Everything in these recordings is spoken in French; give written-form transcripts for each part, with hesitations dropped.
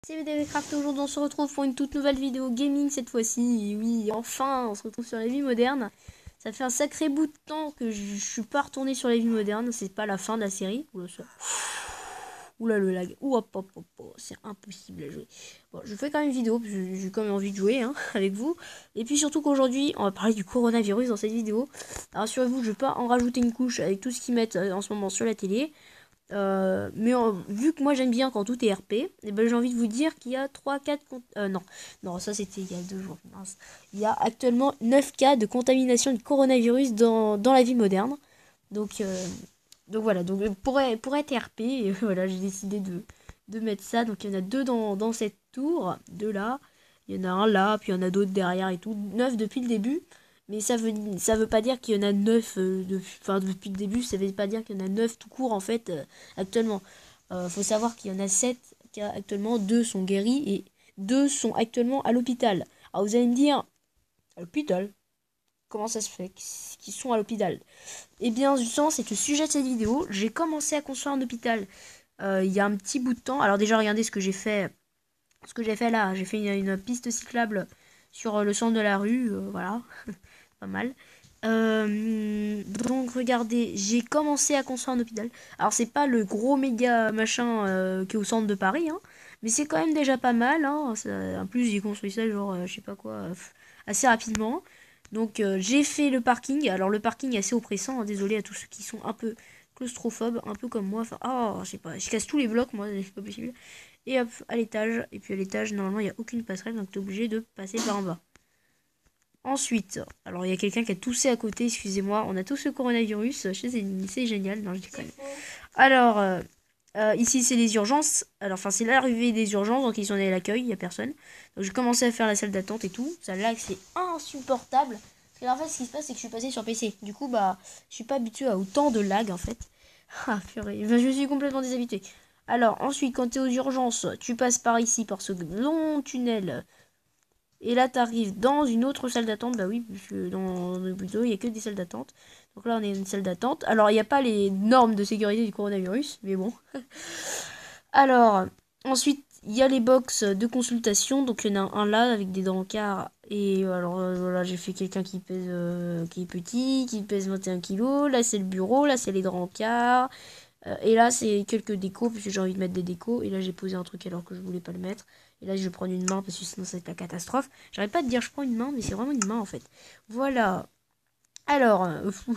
C'est VDVcraft, aujourd'hui on se retrouve pour une toute nouvelle vidéo gaming cette fois-ci. Et oui, enfin, on se retrouve sur les vies modernes. Ça fait un sacré bout de temps que je suis pas retourné sur les vies modernes. C'est pas la fin de la série. Oula, ça. Oula le lag. Ouh, hop, hop, hop, hop. C'est impossible à jouer. Bon, je fais quand même une vidéo parce que j'ai quand même envie de jouer avec vous. Et puis surtout qu'aujourd'hui, on va parler du coronavirus dans cette vidéo. Alors, rassurez-vous, je vais pas en rajouter une couche avec tout ce qu'ils mettent en ce moment sur la télé. Vu que moi j'aime bien quand tout est RP, et ben, j'ai envie de vous dire qu'il y a 3-4 non, ça c'était il y a 2 jours, mince. Il y a actuellement 9 cas de contamination du coronavirus dans la vie moderne. Donc, voilà, donc pour être RP, voilà, j'ai décidé de mettre ça. Donc il y en a 2 dans cette tour, 2 là, il y en a un là, puis il y en a d'autres derrière et tout, 9 depuis le début. Mais ça veut pas dire qu'il y en a 9 depuis le début, ça veut pas dire qu'il y en a 9 tout court en fait actuellement. Faut savoir qu'il y en a 7 qui actuellement, 2 sont guéris et 2 sont actuellement à l'hôpital. Alors vous allez me dire, à l'hôpital? Comment ça se fait qu'ils sont à l'hôpital? Eh bien justement c'est le sujet de cette vidéo. J'ai commencé à construire un hôpital il y a un petit bout de temps. Alors déjà regardez ce que j'ai fait. Ce que j'ai fait là, j'ai fait une piste cyclable sur le centre de la rue, voilà. Pas mal. Donc regardez, j'ai commencé à construire un hôpital. Alors c'est pas le gros méga machin qui est au centre de Paris, mais c'est quand même déjà pas mal. En plus j'ai construit ça genre je sais pas quoi assez rapidement. Donc j'ai fait le parking. Alors le parking est assez oppressant, désolé à tous ceux qui sont un peu claustrophobes, un peu comme moi. Enfin, oh, je sais pas, je casse tous les blocs, moi, c'est pas possible. Et hop, à l'étage. Et puis à l'étage, normalement, il n'y a aucune passerelle, donc t'es obligé de passer par en bas. Ensuite, alors il y a quelqu'un qui a toussé à côté, excusez-moi, on a tous le coronavirus, c'est génial, non je déconne. Alors, ici c'est les urgences, alors enfin c'est l'arrivée des urgences, donc ils sont allés à l'accueil, il n'y a personne. Donc j'ai commencé à faire la salle d'attente et tout, ça lag c'est insupportable. Parce qu'en fait ce qui se passe c'est que je suis passé sur PC, du coup bah je suis pas habitué à autant de lag en fait. Ah purée, ben, je suis complètement déshabitué. Alors ensuite quand tu es aux urgences, tu passes par ici, par ce long tunnel. Et là, tu arrives dans une autre salle d'attente. Bah oui, puisque dans le bureau, il n'y a que des salles d'attente. Donc là, on est une salle d'attente. Alors, il n'y a pas les normes de sécurité du coronavirus, mais bon. Alors, ensuite, il y a les box de consultation. Donc, il y en a un là avec des brancards. Et alors, voilà, j'ai fait quelqu'un qui pèse, qui est petit, qui pèse 21 kilos. Là, c'est le bureau. Là, c'est les brancards. Et là, c'est quelques décos, parce que j'ai envie de mettre des décos. Et là, j'ai posé un truc alors que je voulais pas le mettre. Et là, je vais prendre une main, parce que sinon, ça va être la catastrophe. J'arrête pas de dire je prends une main, mais c'est vraiment une main, en fait. Voilà. Alors,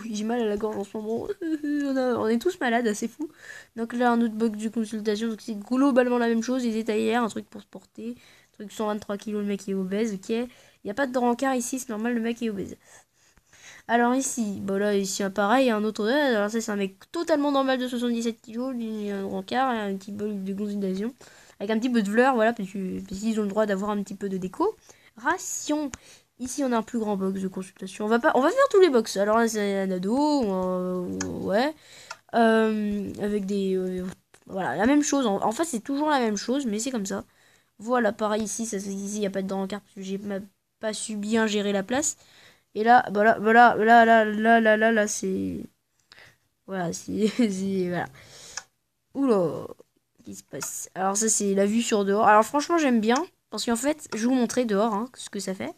j'ai mal à la gorge en ce moment. On est tous malades, c'est fou. Donc là, un autre box de consultation. Donc c'est globalement la même chose. Des étagères, un truc pour se porter. Un truc 123 kilos, le mec est obèse, ok. Il n'y a pas de brancard ici, c'est normal, le mec est obèse. Alors ici, bon là, ici pareil, un autre. Alors ça, c'est un mec totalement normal de 77 kilos, un brancard et un petit bol de consultation. Avec un petit peu de fleurs, voilà, parce qu'ils ont le droit d'avoir un petit peu de déco. Ration. Ici, on a un plus grand box de consultation. On va faire tous les box. Alors là, c'est un ado, ouais. Avec des... voilà, la même chose. En fait, c'est toujours la même chose, mais c'est comme ça. Voilà, pareil ici, ici, il n'y a pas de brancard parce que j'ai pas su bien gérer la place. Et là, là, c'est... Voilà, c'est... voilà. Oula, qu'est-ce qui se passe? Alors ça, c'est la vue sur dehors. Alors franchement, j'aime bien. Parce qu'en fait, je vais vous montrer dehors ce que ça fait.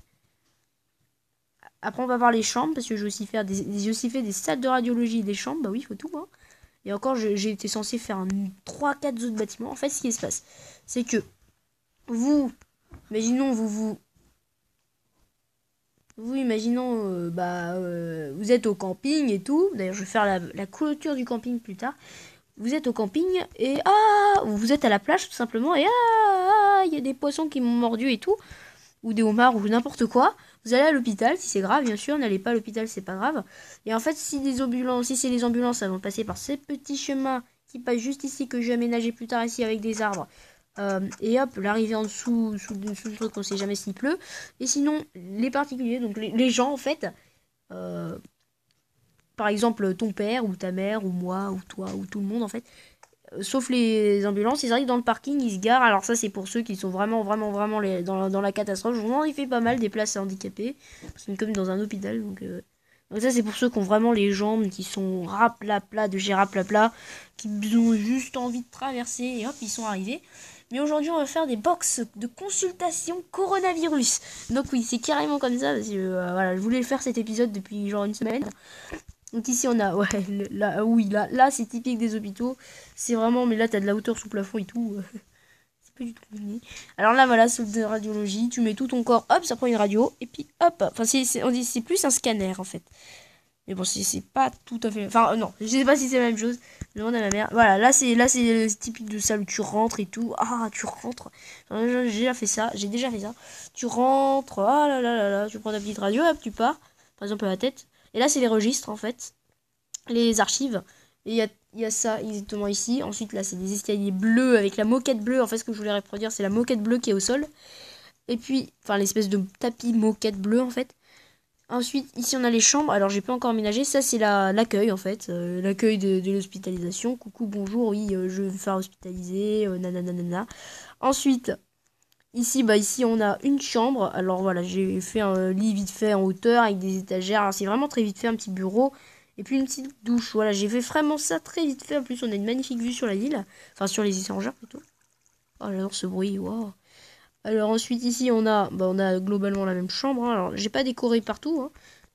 Après, on va voir les chambres. Parce que j'ai aussi fait des salles de radiologie et des chambres. Bah oui, il faut tout. Et encore, j'ai été censé faire 3-4 autres bâtiments. En fait, ce qui se passe, c'est que imaginons, imaginons, vous êtes au camping et tout. D'ailleurs, je vais faire la clôture du camping plus tard. Vous êtes au camping et vous êtes à la plage tout simplement et il y a des poissons qui m'ont mordu et tout, ou des homards ou n'importe quoi. Vous allez à l'hôpital si c'est grave, bien sûr. N'allez pas à l'hôpital, c'est pas grave. Et en fait, si c'est les ambulances, elles vont passer par ces petits chemins qui passent juste ici que j'ai aménagé plus tard ici avec des arbres. Et hop, l'arrivée en dessous, sous le truc, on sait jamais s'il pleut. Et sinon, les particuliers, donc les gens en fait, par exemple ton père ou ta mère ou moi ou toi ou tout le monde en fait, sauf les ambulances, ils arrivent dans le parking, ils se garent. Alors ça c'est pour ceux qui sont vraiment dans la catastrophe. J'en ai fait pas mal des places handicapées, c'est comme dans un hôpital. Donc ça c'est pour ceux qui ont vraiment les jambes qui sont raplapla de chez raplapla, qui ont juste envie de traverser et hop ils sont arrivés. Mais aujourd'hui, on va faire des box de consultation coronavirus. Donc oui, c'est carrément comme ça. Parce que, voilà, je voulais faire cet épisode depuis genre une semaine. Donc ici, on a, ouais, là, oui, là c'est typique des hôpitaux. C'est vraiment, mais là, t'as de la hauteur sous plafond et tout. C'est pas du tout combiné. Alors là, voilà, salle de radiologie. Tu mets tout ton corps, hop, ça prend une radio. Et puis, hop. Enfin, on dit c'est plus un scanner, en fait. Mais bon, c'est pas tout à fait. Enfin, non, je sais pas si c'est la même chose. Je demande à ma mère. Voilà, là c'est typique de salle où tu rentres et tout. Ah, tu rentres. Enfin, j'ai déjà fait ça. J'ai déjà fait ça. Tu rentres. Ah là là là là. Tu prends ta petite radio, hop, tu pars. Par exemple, à la tête. Et là, c'est les registres en fait. Les archives. Et il y a ça exactement ici. Ensuite, là, c'est des escaliers bleus avec la moquette bleue. En fait, ce que je voulais reproduire, c'est la moquette bleue qui est au sol. Et puis, enfin, l'espèce de tapis moquette bleue en fait. Ensuite, ici on a les chambres. Alors, j'ai pas encore aménagé. Ça, c'est l'accueil en fait. L'accueil de l'hospitalisation. Coucou, bonjour, oui, je vais me faire hospitaliser. Nanana. Ensuite, ici, ici on a une chambre. Alors voilà, j'ai fait un lit vite fait en hauteur avec des étagères. Alors, c'est vraiment très vite fait, un petit bureau. Et puis une petite douche. Voilà, j'ai fait vraiment ça très vite fait. En plus, on a une magnifique vue sur la ville. Enfin, sur les échangeurs plutôt. Oh, j'adore ce bruit. Waouh. Alors ensuite ici on a globalement la même chambre, hein. Alors j'ai pas décoré partout, hein.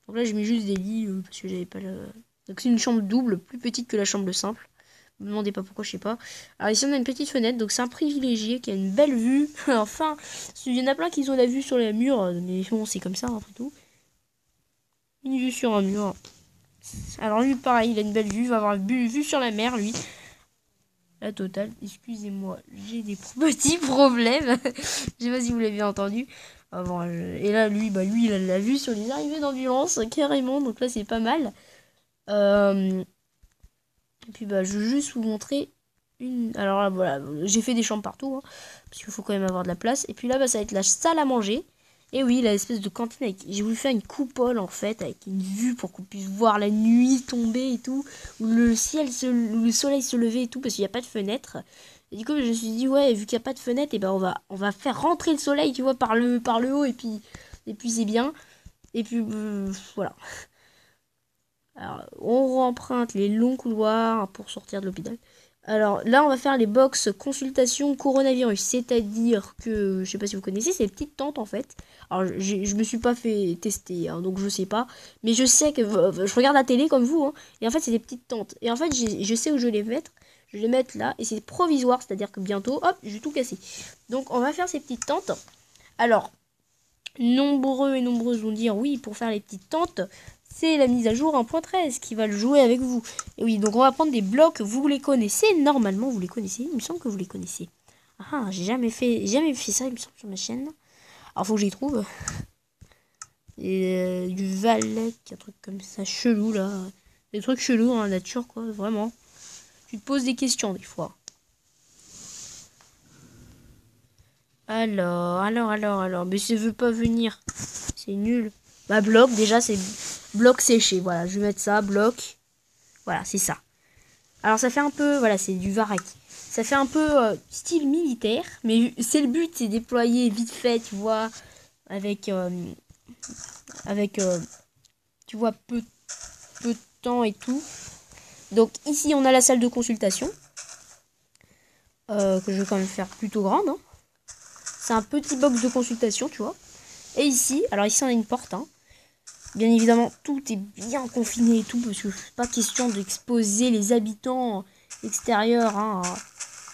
Donc là j'ai mis juste des lits parce que j'avais pas le... Donc c'est une chambre double, plus petite que la chambre simple. Ne me demandez pas pourquoi, je sais pas. Alors ici on a une petite fenêtre, donc c'est un privilégié qui a une belle vue. Enfin, il y en a plein qui ont la vue sur les murs, mais bon c'est comme ça après tout. Une vue sur un mur. Alors lui pareil, il a une belle vue, il va avoir une vue sur la mer lui. La totale, excusez-moi, j'ai des petits problèmes. Je sais pas si vous l'avez entendu. Ah bon, et là, lui, il a la vue sur les arrivées d'ambulance, carrément. Donc là, c'est pas mal. Et puis, je vais juste vous montrer une... Alors là, voilà, j'ai fait des chambres partout, hein, parce qu'il faut quand même avoir de la place. Et puis là, ça va être la salle à manger. Et oui, la espèce de cantine avec... J'ai voulu faire une coupole, en fait, avec une vue pour qu'on puisse voir la nuit tomber et tout. Où le soleil se levait et tout, parce qu'il n'y a pas de fenêtre. Et du coup, je me suis dit, ouais, vu qu'il n'y a pas de fenêtre, et on va faire rentrer le soleil, tu vois, par le haut, et puis c'est bien. Et puis, voilà. Alors, on remprunte les longs couloirs pour sortir de l'hôpital. Alors là, on va faire les box consultation coronavirus. C'est-à-dire que, je sais pas si vous connaissez, c'est les petites tentes en fait. Alors, je me suis pas fait tester, hein, donc je sais pas. Mais je sais que je regarde la télé comme vous, hein, et en fait, c'est des petites tentes. Et en fait, je sais où je vais les mettre. Je vais les mettre là, et c'est provisoire, c'est-à-dire que bientôt, hop, je vais tout casser. Donc, on va faire ces petites tentes. Alors, nombreux et nombreuses vont dire oui, pour faire les petites tentes, c'est la mise à jour 1.13 qui va le jouer avec vous. Et oui, donc on va prendre des blocs, vous les connaissez, normalement vous les connaissez, il me semble que vous les connaissez. Ah, j'ai jamais fait ça, il me semble, sur ma chaîne. Alors faut que j'y trouve. Et du Valec, un truc comme ça, chelou là. Des trucs chelous dans la nature, quoi, vraiment. Tu te poses des questions des fois. Alors, mais ça veut pas venir. C'est nul. Bloc, déjà, c'est bloc séché. Voilà, je vais mettre ça, bloc. Voilà, c'est ça. Alors, ça fait un peu, voilà, c'est du Varec. Ça fait un peu style militaire, mais c'est le but, c'est déployer vite fait, tu vois, avec, tu vois, peu de temps et tout. Donc, ici, on a la salle de consultation, que je vais quand même faire plutôt grande, hein. C'est un petit box de consultation, tu vois. Et ici, alors ici, on a une porte, hein. Bien évidemment, tout est bien confiné et tout, parce que c'est pas question d'exposer les habitants extérieurs, hein,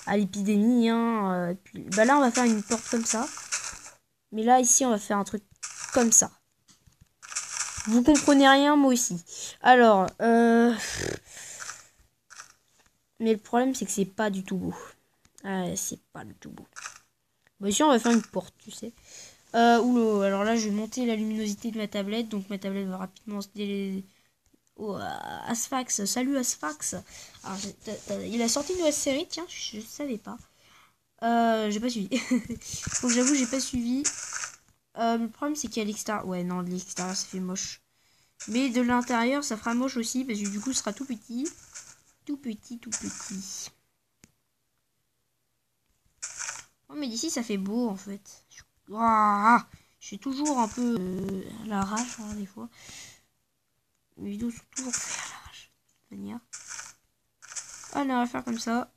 à l'épidémie, hein. Et puis, là, on va faire une porte comme ça. Mais là, ici, on va faire un truc comme ça. Vous comprenez rien, moi aussi. Alors, mais le problème, c'est que c'est pas du tout beau. C'est pas du tout beau. Ici, on va faire une porte, tu sais. Alors là, je vais monter la luminosité de ma tablette. Donc, ma tablette va rapidement se Oh, Asphax, salut Asphax. Alors, il a sorti une nouvelle série, tiens, je savais pas. J'ai pas suivi. Donc j'avoue, j'ai pas suivi. Le problème, c'est qu'il y a l'extérieur. Ouais, non, de l'extérieur, ça fait moche. Mais de l'intérieur, ça fera moche aussi, parce que du coup, ce sera tout petit. Tout petit, tout petit. Oh, mais d'ici, ça fait beau, en fait. Ouah, je suis toujours un peu à l'arrache, hein, des fois. Mes vidéos sont toujours faites à l'arrache, de toute manière. Allez, on va faire comme ça.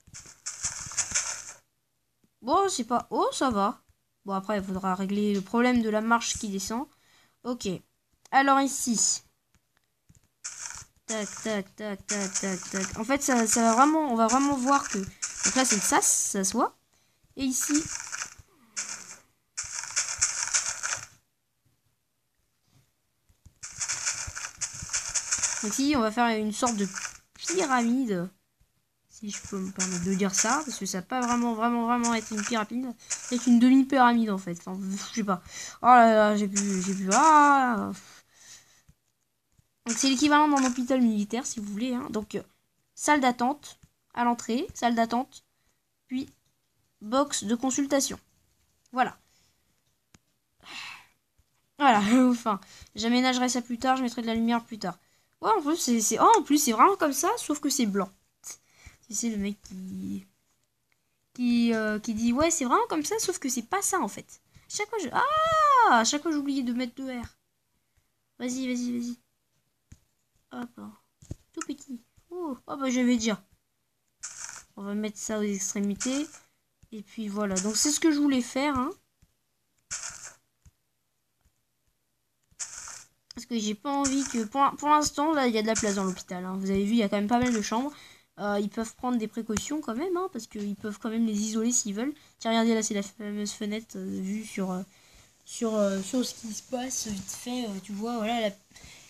Bon, c'est pas... Oh, ça va. Bon, après, il faudra régler le problème de la marche qui descend. Ok. Alors ici. Tac, tac, tac, tac, tac, tac. En fait, ça va vraiment... On va vraiment voir que... Donc là, c'est le sas, ça se voit. Et ici... Ici, on va faire une sorte de pyramide. Si je peux me permettre de dire ça. Parce que ça va pas vraiment être une pyramide. C'est une demi-pyramide, en fait. Enfin, je sais pas. Oh là là, j'ai pu... Ah. Donc c'est l'équivalent d'un hôpital militaire, si vous voulez. Hein. Donc, salle d'attente à l'entrée. Salle d'attente. Puis, box de consultation. Voilà. Voilà, enfin, j'aménagerai ça plus tard, je mettrai de la lumière plus tard. Ouais, en plus, en plus, c'est vraiment comme ça, sauf que c'est blanc. C'est le mec qui dit, ouais, c'est vraiment comme ça, sauf que c'est pas ça, en fait. Chaque fois, à chaque fois, j'oubliais de mettre de R. Vas-y. Hop, tout petit. Oh, bah, je vais dire. On va mettre ça aux extrémités. Et puis, voilà. Donc, c'est ce que je voulais faire, hein. Parce que j'ai pas envie que... Pour l'instant, là, il y a de la place dans l'hôpital. Hein. Vous avez vu, il y a quand même pas mal de chambres. Ils peuvent prendre des précautions quand même, hein, parce qu'ils peuvent quand même les isoler s'ils veulent. Tiens, regardez, là, c'est la fameuse fenêtre vue sur ce qui se passe vite fait. Tu vois, voilà,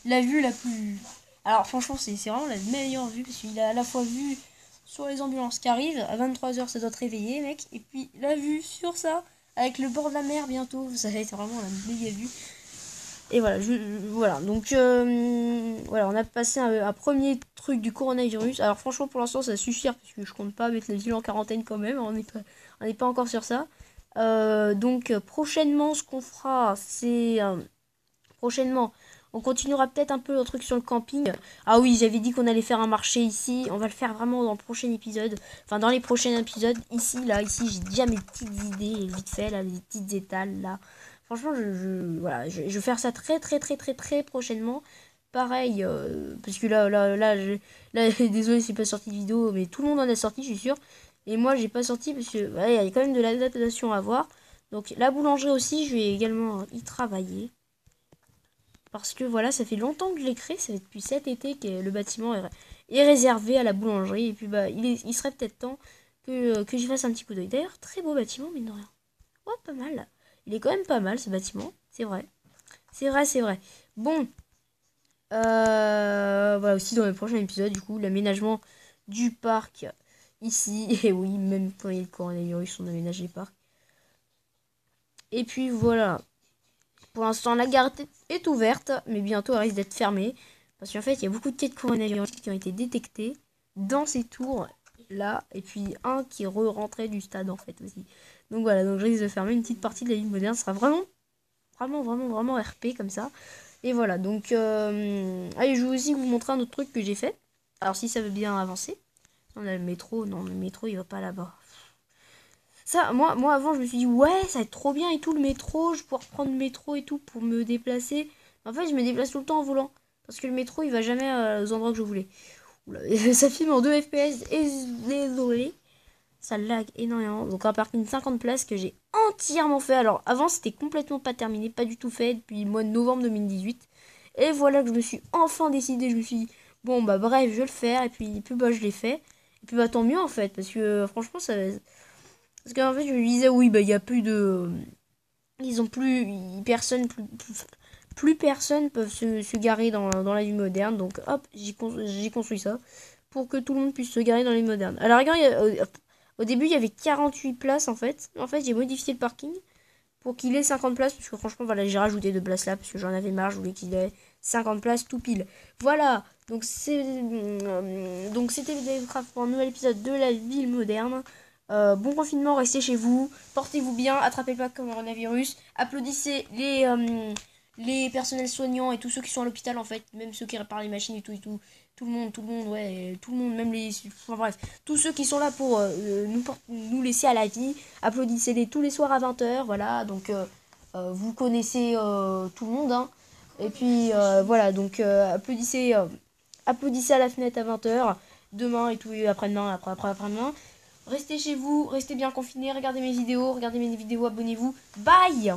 la vue la plus... Alors, franchement, c'est vraiment la meilleure vue, parce qu'il a à la fois vue sur les ambulances qui arrivent. À 23h, ça doit te réveiller, mec. Et puis, la vue sur ça, avec le bord de la mer bientôt. Ça va être vraiment la méga vue. Et voilà, voilà. Donc voilà, on a passé un premier truc du coronavirus. Alors franchement, pour l'instant, ça suffit parce que je compte pas mettre la ville en quarantaine quand même. On n'est pas encore sur ça. Donc prochainement, ce qu'on fera, c'est prochainement, on continuera peut-être un peu le truc sur le camping. Ah oui, j'avais dit qu'on allait faire un marché ici. On va le faire vraiment dans le prochain épisode. Enfin, dans les prochains épisodes. Ici, j'ai déjà mes petites idées vite fait, là, les petites étals, là. Franchement, voilà, je vais faire ça très prochainement. Pareil, parce que désolé, c'est pas sorti de vidéo, mais tout le monde en a sorti, je suis sûr. Et moi, j'ai pas sorti parce que, ouais, il y a quand même de l'adaptation à voir. Donc, la boulangerie aussi, je vais également y travailler. Parce que voilà, ça fait longtemps que je l'ai créé, ça fait depuis cet été que le bâtiment est réservé à la boulangerie. Et puis, bah, il serait peut-être temps que j'y fasse un petit coup d'œil. D'ailleurs, très beau bâtiment, mine de rien. Ouais, pas mal. Il est quand même pas mal ce bâtiment, c'est vrai. C'est vrai. Bon, voilà aussi dans les prochains épisodes, du coup, l'aménagement du parc ici. Et oui, même quand il y a le coronavirus, on aménage les parcs. Et puis voilà. Pour l'instant, la gare est ouverte, mais bientôt elle risque d'être fermée. Parce qu'en fait, il y a beaucoup de cas de coronavirus qui ont été détectés dans ces tours là. Et puis un qui rentrait du stade en fait aussi. Donc voilà, donc je risque de fermer une petite partie de la ville moderne. Ce sera vraiment RP comme ça. Et voilà, donc allez, je vais aussi vous montrer un autre truc que j'ai fait. Alors si ça veut bien avancer. On a le métro, non le métro il va pas là-bas. Ça, moi avant je me suis dit ouais ça va être trop bien et tout le métro, je vais pouvoir prendre le métro et tout pour me déplacer. En fait je me déplace tout le temps en volant. Parce que le métro il va jamais aux endroits que je voulais. Oula, ça filme en 2 FPS et désolé. Ça lag énormément. Donc un parking 50 places que j'ai entièrement fait. Alors avant c'était complètement pas terminé, pas du tout fait depuis le mois de novembre 2018. Et voilà que je me suis enfin décidé. Je me suis dit bon bah bref je vais le faire. Et puis bah je l'ai fait. Et puis bah tant mieux en fait. Parce que franchement ça... Parce qu'en fait je me disais oui bah il y a plus de... Ils ont plus... Plus personne peuvent se garer dans la vie moderne. Donc hop j'ai construit ça. Pour que tout le monde puisse se garer dans les modernes. Alors regarde, au début, il y avait 48 places en fait. En fait, j'ai modifié le parking pour qu'il ait 50 places. Parce que franchement, voilà, j'ai rajouté 2 places là. Parce que j'en avais marre. Je voulais qu'il ait 50 places tout pile. Voilà. Donc, c'était Vidéocraft pour un nouvel épisode de la ville moderne. Bon confinement, restez chez vous. Portez-vous bien. Attrapez pas le coronavirus. Applaudissez les personnels soignants et tous ceux qui sont à l'hôpital en fait. Même ceux qui réparent les machines et tout et tout. Tout le monde, ouais, tout le monde, même les... Enfin bref, tous ceux qui sont là pour nous laisser à la vie, applaudissez-les tous les soirs à 20h, voilà, donc vous connaissez tout le monde, hein. Et puis voilà, donc applaudissez à la fenêtre à 20h, demain et tout, et après-demain, après-demain. Restez chez vous, restez bien confinés, regardez mes vidéos, abonnez-vous. Bye!